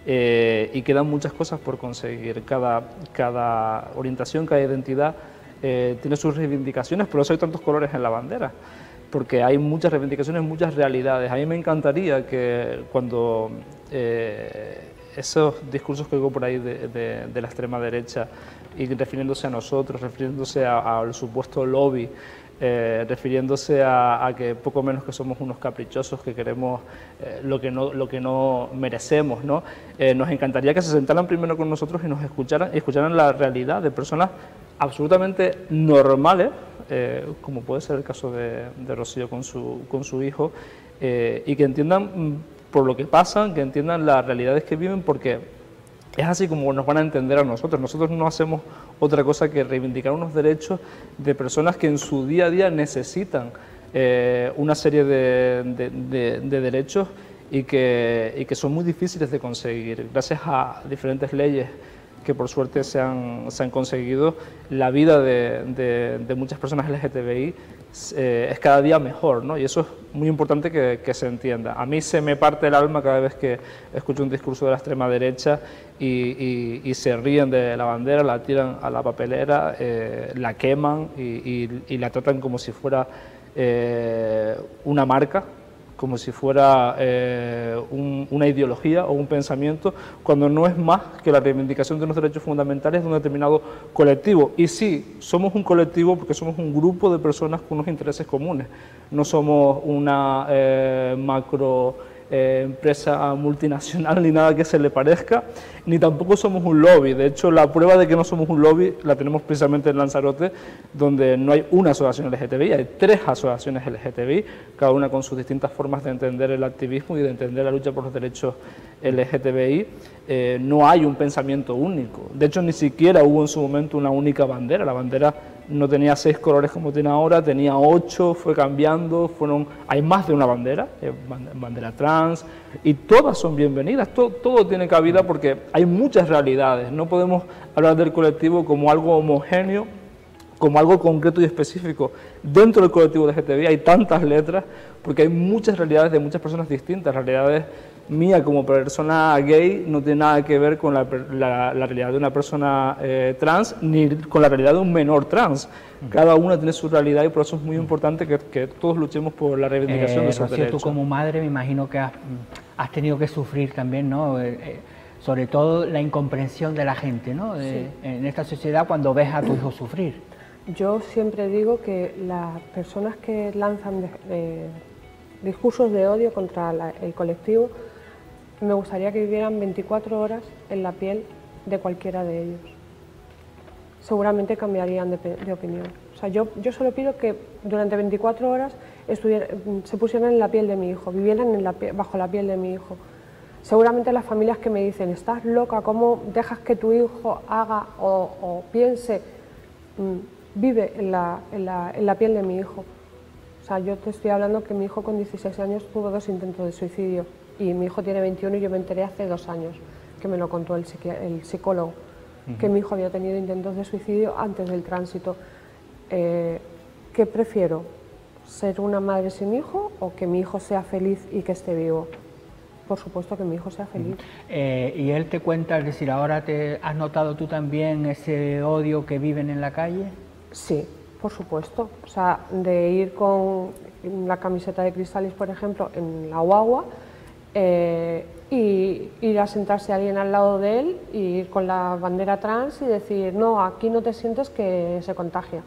Y quedan muchas cosas por conseguir. Cada orientación, cada identidad tiene sus reivindicaciones, por eso hay tantos colores en la bandera. Porque hay muchas reivindicaciones, muchas realidades. A mí me encantaría que cuando esos discursos que oigo por ahí de la extrema derecha, y refiriéndose a nosotros, refiriéndose al supuesto lobby, refiriéndose a que poco menos que somos unos caprichosos que queremos lo que no merecemos, ¿no? Nos encantaría que se sentaran primero con nosotros y nos escucharan la realidad de personas absolutamente normales, como puede ser el caso de Rocío con su hijo, y que entiendan por lo que pasan, que entiendan las realidades que viven, porque es así como nos van a entender a nosotros. Nosotros no hacemos otra cosa que reivindicar unos derechos de personas que en su día a día necesitan una serie de derechos y que son muy difíciles de conseguir. Gracias a diferentes leyes que por suerte se han conseguido, la vida de muchas personas LGTBI es cada día mejor, ¿no? Y eso es muy importante que se entienda. A mí se me parte el alma cada vez que escucho un discurso de la extrema derecha y se ríen de la bandera, la tiran a la papelera, la queman y la tratan como si fuera una marca, como si fuera una ideología o un pensamiento, cuando no es más que la reivindicación de unos derechos fundamentales de un determinado colectivo. Y sí, somos un colectivo porque somos un grupo de personas con unos intereses comunes, no somos una empresa multinacional ni nada que se le parezca, ni tampoco somos un lobby. De hecho, la prueba de que no somos un lobby la tenemos precisamente en Lanzarote, donde no hay una asociación LGTBI, hay 3 asociaciones LGTBI, cada una con sus distintas formas de entender el activismo y de entender la lucha por los derechos LGTBI. No hay un pensamiento único. De hecho, ni siquiera hubo en su momento una única bandera. La bandera no tenía 6 colores como tiene ahora, tenía 8, fue cambiando, hay más de una bandera, bandera trans, y todas son bienvenidas, todo tiene cabida porque hay muchas realidades. No podemos hablar del colectivo como algo homogéneo, como algo concreto y específico. Dentro del colectivo de LGTBI hay tantas letras porque hay muchas realidades de muchas personas distintas. Realidades mía como persona gay no tiene nada que ver con la realidad de una persona trans, ni con la realidad de un menor trans. Cada una tiene su realidad y por eso es muy importante que todos luchemos por la reivindicación de esos derechos.
Tú como madre me imagino que has tenido que sufrir también, ¿no? Sobre todo la incomprensión de la gente, ¿no?
Sí.
En esta sociedad cuando ves a tu hijo sufrir.
Yo siempre digo que las personas que lanzan discursos de odio contra el colectivo, me gustaría que vivieran 24 horas en la piel de cualquiera de ellos. Seguramente cambiarían de opinión. O sea, yo solo pido que durante 24 horas se pusieran en la piel de mi hijo, vivieran bajo la piel de mi hijo. Seguramente las familias que me dicen, estás loca, ¿cómo dejas que tu hijo haga o piense? Vive en la piel de mi hijo. O sea, yo te estoy hablando que mi hijo con 16 años tuvo 2 intentos de suicidio y mi hijo tiene 21 y yo me enteré hace 2 años, que me lo contó el psicólogo, que mi hijo había tenido intentos de suicidio antes del tránsito. ¿Qué prefiero? ¿Ser una madre sin hijo o que mi hijo sea feliz y que esté vivo? Por supuesto que mi hijo sea feliz.
Y él te cuenta, es decir, ¿ahora has notado tú también ese odio que viven en la calle?
Sí, por supuesto. O sea, de ir con la camiseta de Cristalis, por ejemplo, en la guagua, y ir a sentarse alguien al lado de él y ir con la bandera trans y decir, no, aquí no te sientes, que se contagia.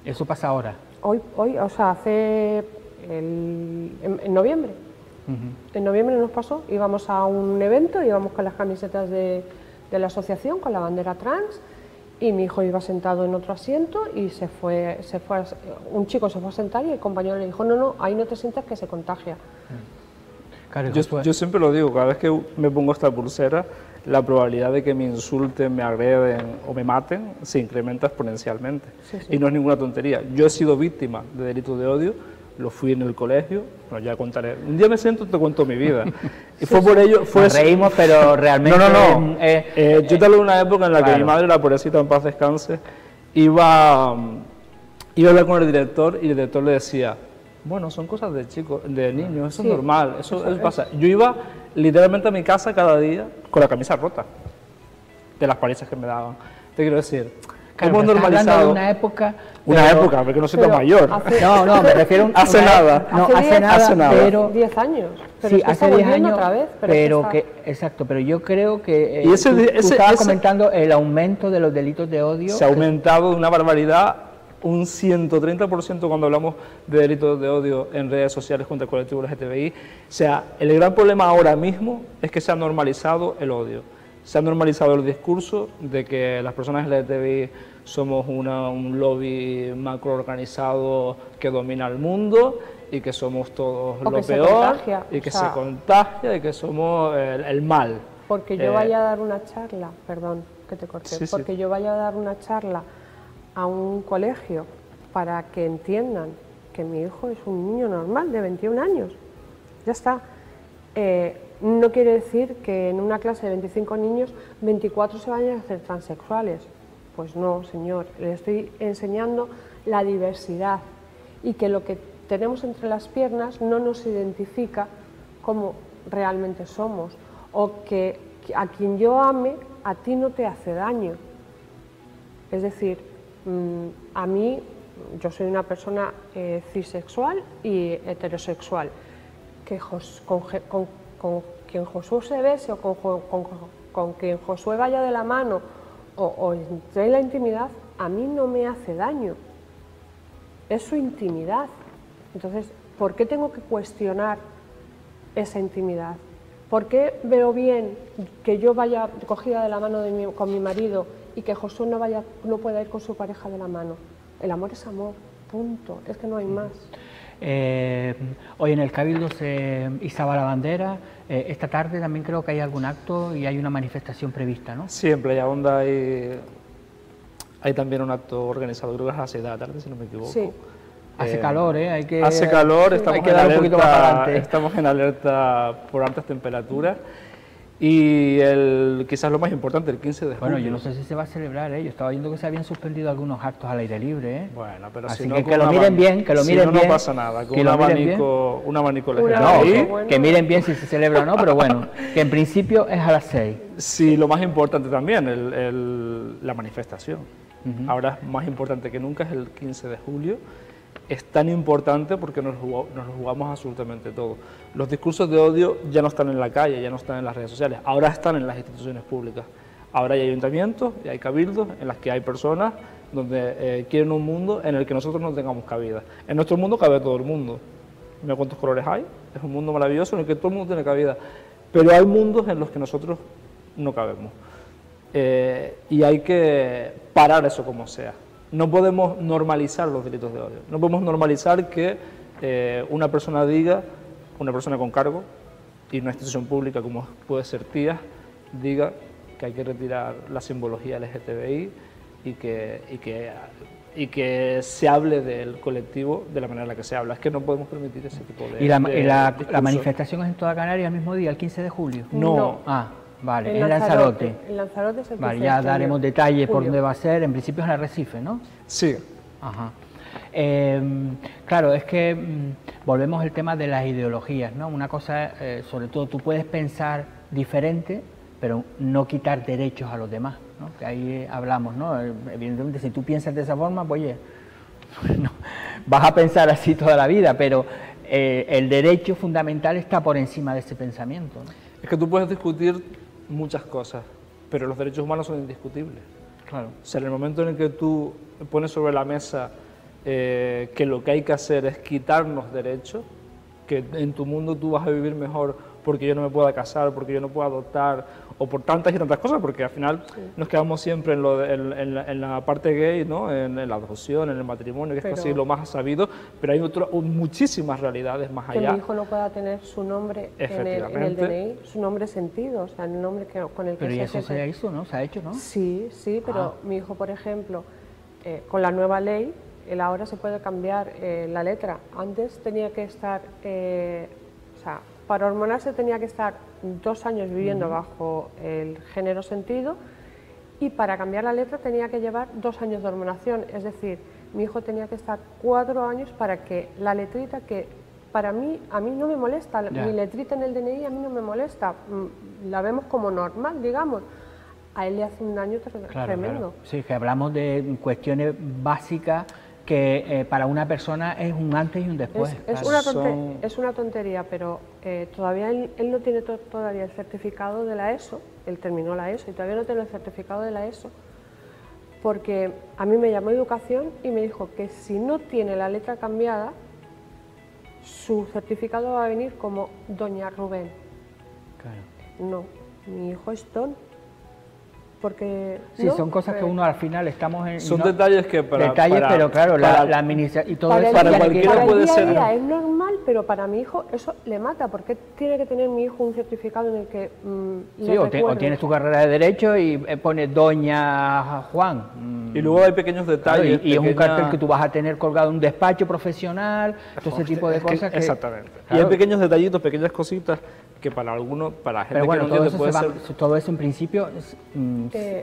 ¿Eso pasa ahora?
Hoy, o sea, hace en noviembre. En noviembre nos pasó, íbamos a un evento, íbamos con las camisetas de la asociación, con la bandera trans, y mi hijo iba sentado en otro asiento y un chico se fue a sentar y el compañero le dijo, no, ahí no te sientas que se contagia.
Claro,
yo siempre lo digo, cada vez que me pongo esta pulsera, la probabilidad de que me insulten, me agreden o me maten se incrementa exponencialmente.
Sí.
Y no es ninguna tontería. Yo he sido víctima de delitos de odio, lo fui en el colegio, bueno, ya contaré. Un día me siento y te cuento mi vida. Y fue por ello...
Nos reímos, pero realmente...
No. Yo te hablo de una época en la que mi madre, la pobrecita, en paz descanse, iba a hablar con el director y el director le decía, bueno, son cosas de chicos, de niños, eso es normal, eso pasa. Yo iba literalmente a mi casa cada día con la camisa rota de las palizas que me daban. Te quiero decir,
claro,
hemos normalizado...
una época...
Una época, porque no soy tan mayor.
No, me refiero a
hace nada.
No, hace nada, pero...
10 años.
Pero sí, hace 10 años,
otra vez,
exacto, pero yo creo que...
tú
estabas comentando el aumento de los delitos de odio.
Se ha aumentado de una barbaridad, un 130% cuando hablamos de delitos de odio en redes sociales contra el colectivo LGTBI. O sea, el gran problema ahora mismo es que se ha normalizado el odio. Se ha normalizado el discurso de que las personas LGTBI somos un lobby macroorganizado que domina el mundo y que somos todos lo peor, y que se contagia y que somos el mal.
Porque yo vaya a dar una charla, perdón que te corté, porque yo vaya a dar una charla a un colegio para que entiendan que mi hijo es un niño normal de 21 años, ya está. No quiere decir que en una clase de 25 niños, 24 se vayan a hacer transexuales. Pues no, señor, le estoy enseñando la diversidad y que lo que tenemos entre las piernas no nos identifica como realmente somos, o que a quien yo ame a ti no te hace daño. Es decir, a mí, yo soy una persona cisexual y heterosexual, que con quien Josué se bese o con quien Josué vaya de la mano o entre en la intimidad, a mí no me hace daño, es su intimidad. Entonces, ¿por qué tengo que cuestionar esa intimidad? ¿Por qué veo bien que yo vaya cogida de la mano con mi marido y que Josué no pueda ir con su pareja de la mano? El amor es amor, punto, es que no hay más.
Hoy en el Cabildo se izaba la bandera, esta tarde también creo que hay algún acto y hay una manifestación prevista, ¿no?
Sí, en Playa Honda hay también un acto organizado, creo que es a las 6 de la tarde, si no me equivoco.
Sí.
Hace calor,
hace calor, estamos en
un
alerta por altas temperaturas. Y quizás lo más importante, el 15 de julio.
Bueno, yo no sé si se va a celebrar, yo estaba viendo que se habían suspendido algunos actos al aire libre.
Bueno, pero
así
si no,
que lo miren bien, que lo miren bien.
No pasa nada, con un abanico
LGTBI. No, que miren bien si se celebra o no, pero bueno, que en principio es a las 6.
Sí, lo más importante también, la manifestación. Ahora es más importante que nunca, es el 15 de julio. Es tan importante porque nos lo jugamos absolutamente todo. Los discursos de odio ya no están en la calle, ya no están en las redes sociales, ahora están en las instituciones públicas. Ahora hay ayuntamientos y hay cabildos en las que hay personas donde quieren un mundo en el que nosotros no tengamos cabida. En nuestro mundo cabe todo el mundo. Mira cuántos colores hay, es un mundo maravilloso en el que todo el mundo tiene cabida. Pero hay mundos en los que nosotros no cabemos. Y hay que parar eso como sea. No podemos normalizar los delitos de odio, no podemos normalizar que una persona con cargo, y una institución pública como puede ser TIAS, diga que hay que retirar la simbología LGTBI y que se hable del colectivo de la manera en la que se habla. Es que no podemos permitir ese tipo de...
¿Y la manifestación es en toda Canarias el mismo día, el 15 de julio?
No.
Vale, en Lanzarote.
En Lanzarote es el 15
vale, ya daremos detalles por dónde va a ser, en principio es en Arrecife, ¿no?
Sí.
Ajá. Claro, es que volvemos al tema de las ideologías, ¿no? Una cosa, sobre todo, tú puedes pensar diferente, pero no quitar derechos a los demás, ¿no? Que ahí hablamos, ¿no? Evidentemente, si tú piensas de esa forma, pues oye, no, vas a pensar así toda la vida, pero el derecho fundamental está por encima de ese pensamiento, ¿no?
Es que tú puedes discutir muchas cosas, pero los derechos humanos son indiscutibles.
Claro.
O sea, en el momento en el que tú pones sobre la mesa que lo que hay que hacer es quitarnos derechos, que en tu mundo tú vas a vivir mejor porque yo no me pueda casar, porque yo no pueda adoptar, o por tantas y tantas cosas, porque al final nos quedamos siempre en la parte gay, ¿no? En la adopción, en el matrimonio, que es casi lo más sabido, pero hay muchísimas realidades más allá.
Que mi hijo no pueda tener su nombre en el DNI, su nombre sentido, o sea, el nombre con el que
pero eso se hizo, ¿no? Se ha hecho, ¿no?
Sí, sí, pero mi hijo, por ejemplo, con la nueva ley, él ahora se puede cambiar la letra. Antes tenía que estar, o sea, para hormonarse tenía que estar 2 años viviendo bajo el género sentido, y para cambiar la letra tenía que llevar 2 años de hormonación. Es decir, mi hijo tenía que estar 4 años para que la letrita, que para mí, a mí no me molesta, mi letrita en el DNI a mí no me molesta, la vemos como normal, digamos. A él le hace un daño tremendo.
Claro. Sí, que hablamos de cuestiones básicas que para una persona es un antes y un después.
Es una tontería, pero todavía él no tiene todavía el certificado de la ESO, él terminó la ESO y todavía no tiene el certificado de la ESO, porque a mí me llamó Educación y me dijo que si no tiene la letra cambiada, su certificado va a venir como Doña Rubén.
Claro.
No, mi hijo es Don. Porque
sí, son cosas que uno al final estamos en...
Son detalles que
pero claro, la administración y todo eso...
Para cualquiera puede ser...
Es normal, pero para mi hijo eso le mata. ¿Por qué tiene que tener mi hijo un certificado en el que
sí, o tienes tu carrera de Derecho y pone Doña Juan.
Y luego hay pequeños detalles...
Claro, y es un cartel que tú vas a tener colgado en un despacho profesional, todo ese tipo de cosas que...
Exactamente. Claro. Y hay pequeños detallitos, pequeñas cositas que para algunos, para gente que no entiende puede ser...
Todo eso en principio...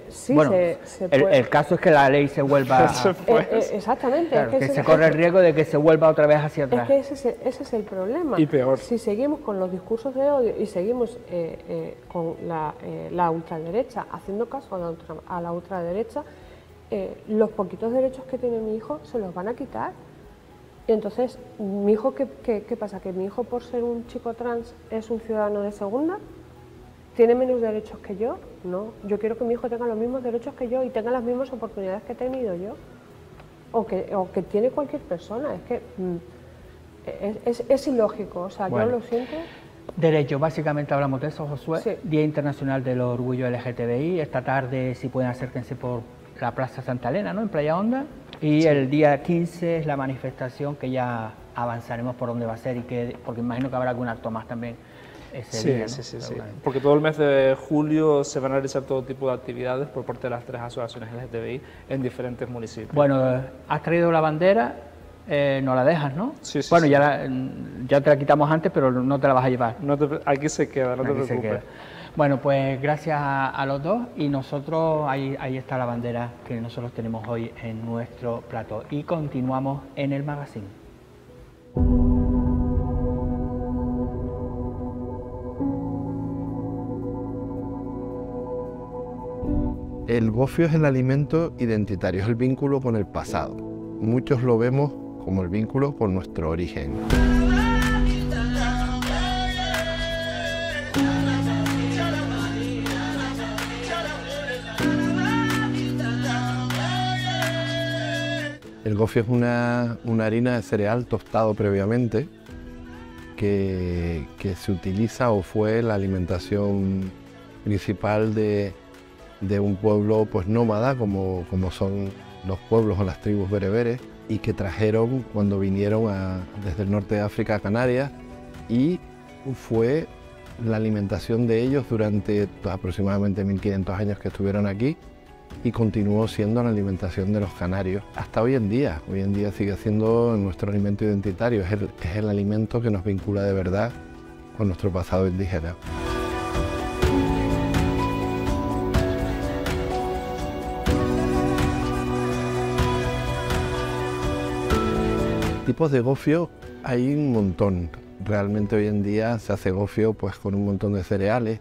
sí,
bueno,
se puede.
El caso es que la ley se vuelva...
exactamente.
Claro, que se corre el riesgo de que se vuelva otra vez hacia atrás.
Es que ese es el problema.
Y peor.
Si seguimos con los discursos de odio y seguimos con la ultraderecha, haciendo caso a la ultraderecha, los poquitos derechos que tiene mi hijo se los van a quitar. Y entonces, ¿mi hijo qué pasa? ¿Que mi hijo, por ser un chico trans, es un ciudadano de segunda? ¿Tiene menos derechos que yo? No, yo quiero que mi hijo tenga los mismos derechos que yo y tenga las mismas oportunidades que he tenido yo, o que tiene cualquier persona. Es que es ilógico, o sea, bueno, yo lo siento.
Derechos, básicamente hablamos de eso, Josué.
Sí.
Día Internacional del Orgullo LGTBI, esta tarde, si pueden, acérquense por la Plaza Santa Elena, ¿no?, en Playa Honda, y el día 15 es la manifestación, que ya avanzaremos por dónde va a ser, porque imagino que habrá algún acto más también ese día, ¿no?
Sí, porque todo el mes de julio se van a realizar todo tipo de actividades por parte de las 3 asociaciones LGTBI en diferentes municipios.
Bueno, has traído la bandera, no la dejas, ¿no?
Sí.
Bueno, ya te la quitamos antes, pero no te la vas a llevar.
Aquí se queda, no te preocupes.
Bueno, pues gracias a los dos, y nosotros, ahí está la bandera que nosotros tenemos hoy en nuestro plato, y continuamos en el magazine.
El gofio es el alimento identitario, es el vínculo con el pasado. Muchos lo vemos como el vínculo con nuestro origen. El gofio es una harina de cereal tostado previamente que se utiliza o fue la alimentación principal de un pueblo pues nómada como son los pueblos o las tribus bereberes, y que trajeron cuando vinieron desde el norte de África a Canarias, y fue la alimentación de ellos durante aproximadamente 1500 años que estuvieron aquí, y continuó siendo la alimentación de los canarios hasta hoy en día. Hoy en día sigue siendo nuestro alimento identitario, es el alimento que nos vincula de verdad con nuestro pasado indígena. Tipos de gofio hay un montón. Realmente hoy en día se hace gofio pues con un montón de cereales.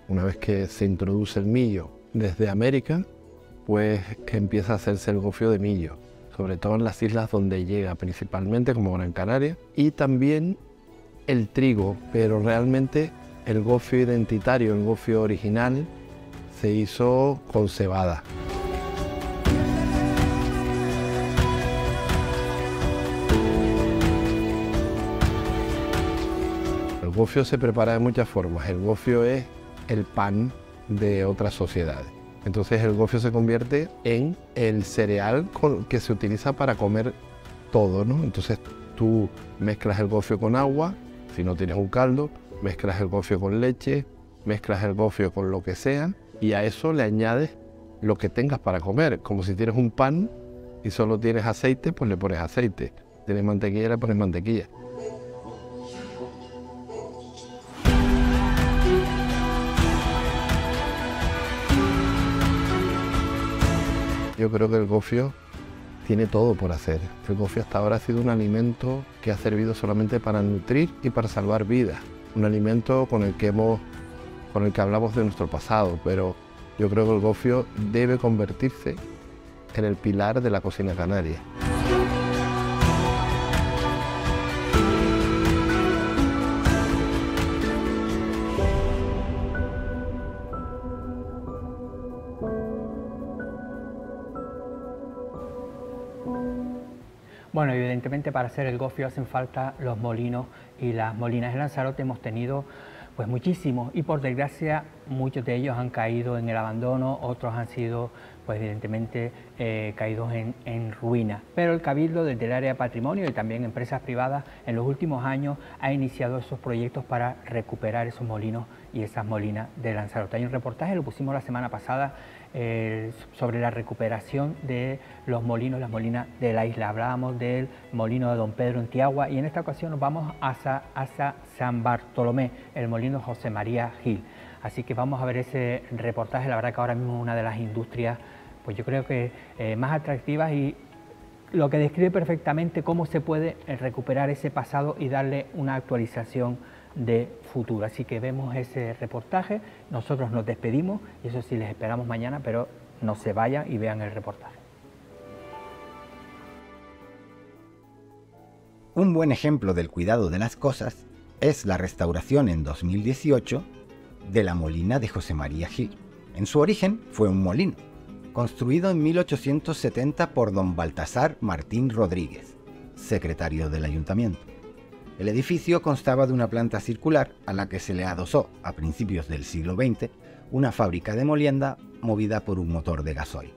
Una vez que se introduce el millo desde América, pues que empieza a hacerse el gofio de millo, sobre todo en las islas donde llega principalmente, como Gran Canaria, y también el trigo, pero realmente el gofio identitario, el gofio original, se hizo con cebada. El gofio se prepara de muchas formas. El gofio es el pan de otras sociedades. Entonces el gofio se convierte en el cereal que se utiliza para comer todo, ¿no? Entonces tú mezclas el gofio con agua, si no tienes un caldo, mezclas el gofio con leche, mezclas el gofio con lo que sea y a eso le añades lo que tengas para comer. Como si tienes un pan y solo tienes aceite, pues le pones aceite. Tienes mantequilla, le pones mantequilla. Yo creo que el gofio tiene todo por hacer. El gofio hasta ahora ha sido un alimento que ha servido solamente para nutrir y para salvar vidas. Un alimento con el que hablamos de nuestro pasado, pero yo creo que el gofio debe convertirse en el pilar de la cocina canaria.
Bueno, evidentemente para hacer el gofio hacen falta los molinos y las molinas. En Lanzarote hemos tenido pues muchísimos y por desgracia muchos de ellos han caído en el abandono, otros han sido pues evidentemente caídos en ruina. Pero el Cabildo desde el área de patrimonio y también empresas privadas en los últimos años ha iniciado esos proyectos para recuperar esos molinos y esas molinas de Lanzarote. Hay un reportaje, lo pusimos la semana pasada, sobre la recuperación de los molinos, las molinas de la isla. Hablábamos del molino de Don Pedro en Tiagua y en esta ocasión nos vamos hasta San Bartolomé, el molino José María Gil. Así que vamos a ver ese reportaje. La verdad que ahora mismo es una de las industrias, pues yo creo que más atractivas y lo que describe perfectamente cómo se puede recuperar ese pasado y darle una actualización de futuro. Así que vemos ese reportaje, nosotros nos despedimos y eso sí les esperamos mañana, pero no se vayan y vean el reportaje.
Un buen ejemplo del cuidado de las cosas es la restauración en 2018 de la molina de José María Gil. En su origen fue un molino, construido en 1870 por don Baltasar Martín Rodríguez, secretario del ayuntamiento. El edificio constaba de una planta circular a la que se le adosó, a principios del siglo XX, una fábrica de molienda movida por un motor de gasoil.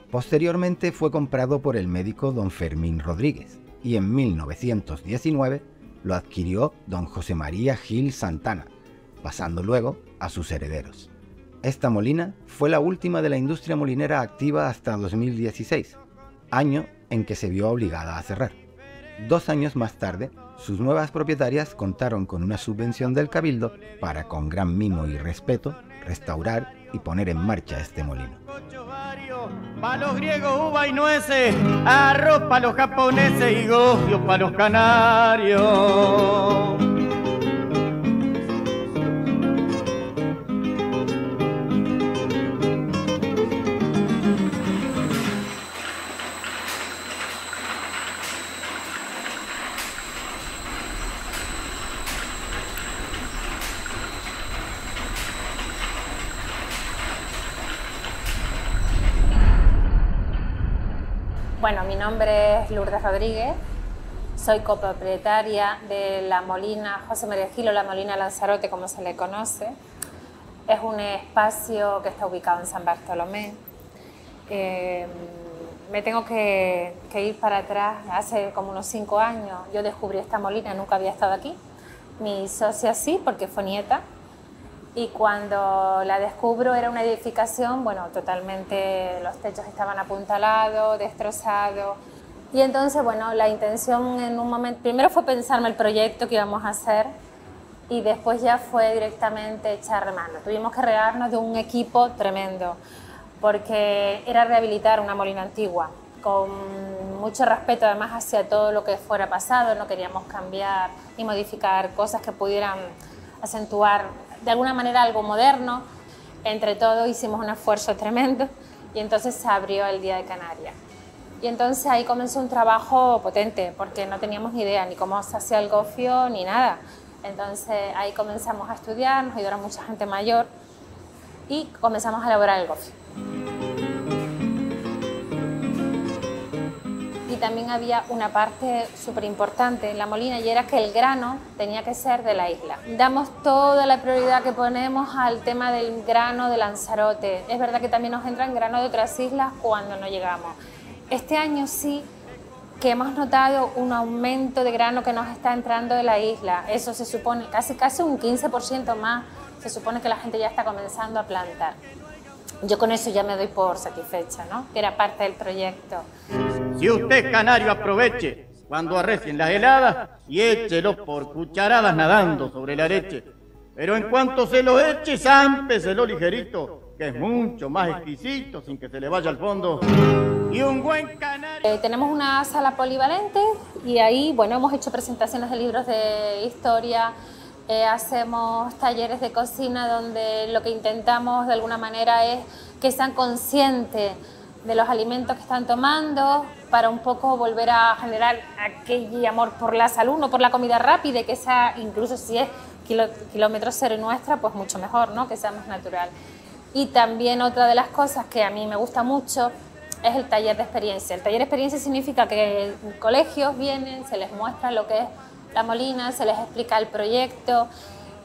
Posteriormente fue comprado por el médico don Fermín Rodríguez y en 1919 lo adquirió don José María Gil Santana, pasando luego a sus herederos. Esta molina fue la última de la industria molinera activa hasta 2016, año en que se vio obligada a cerrar. 2 años más tarde, sus nuevas propietarias contaron con una subvención del Cabildo para, con gran mimo y respeto, restaurar y poner en marcha este molino.
Para los griegos uva y nueces, arroz para los japoneses y gofio para los canarios.
Bueno, mi nombre es Lourdes Rodríguez, soy copropietaria de la molina José María Gil o la molina Lanzarote, como se le conoce. Es un espacio que está ubicado en San Bartolomé. Me tengo que ir para atrás, hace como unos 5 años yo descubrí esta molina, nunca había estado aquí. Mi socia sí, porque fue nieta. Y cuando la descubro era una edificación, bueno, totalmente, los techos estaban apuntalados, destrozados. Y entonces, bueno, la intención en un momento, primero fue pensarme el proyecto que íbamos a hacer y después ya fue directamente echar mano. Tuvimos que regarnos de un equipo tremendo, porque era rehabilitar una molina antigua, con mucho respeto además hacia todo lo que fuera pasado. No queríamos cambiar ni modificar cosas que pudieran acentuar de alguna manera algo moderno. Entre todos hicimos un esfuerzo tremendo y entonces se abrió el Día de Canarias. Y entonces ahí comenzó un trabajo potente porque no teníamos ni idea ni cómo se hacía el gofio ni nada. Entonces ahí comenzamos a estudiar, nos ayudaron mucha gente mayor y comenzamos a elaborar el gofio. Y también había una parte súper importante en la molina y era que el grano tenía que ser de la isla. Damos toda la prioridad que ponemos al tema del grano de Lanzarote. Es verdad que también nos entran grano de otras islas cuando no llegamos. Este año sí que hemos notado un aumento de grano que nos está entrando de la isla. Eso se supone casi un 15% más. Se supone que la gente ya está comenzando a plantar. Yo con eso ya me doy por satisfecha, ¿no? Que era parte del proyecto.
Si usted, canario, aproveche cuando arrecien las heladas y échelo por cucharadas nadando sobre la leche. Pero en cuanto se lo eche, zámpeselo ligerito, que es mucho más exquisito sin que se le vaya al fondo. Y un buen canario.
Tenemos una sala polivalente y ahí, bueno, hemos hecho presentaciones de libros de historia, hacemos talleres de cocina donde lo que intentamos de alguna manera es que sean conscientes de los alimentos que están tomando para un poco volver a generar aquel amor por la salud, no por la comida rápida, que sea, incluso si es kilómetro cero nuestra, pues mucho mejor, ¿no? Que sea más natural. Y también otra de las cosas que a mí me gusta mucho es el taller de experiencia. El taller de experiencia significa que colegios vienen, se les muestra lo que es la molina, se les explica el proyecto,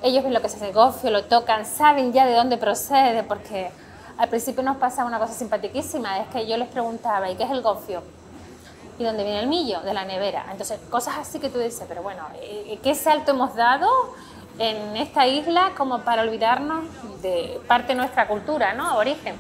ellos ven lo que es el gofio, lo tocan, saben ya de dónde procede, porque al principio nos pasa una cosa simpaticísima, es que yo les preguntaba, ¿y qué es el gofio? ¿Y dónde viene el millo? De la nevera. Entonces, cosas así que tú dices, pero bueno, ¿qué salto hemos dado en esta isla como para olvidarnos de parte de nuestra cultura, ¿no? Origen.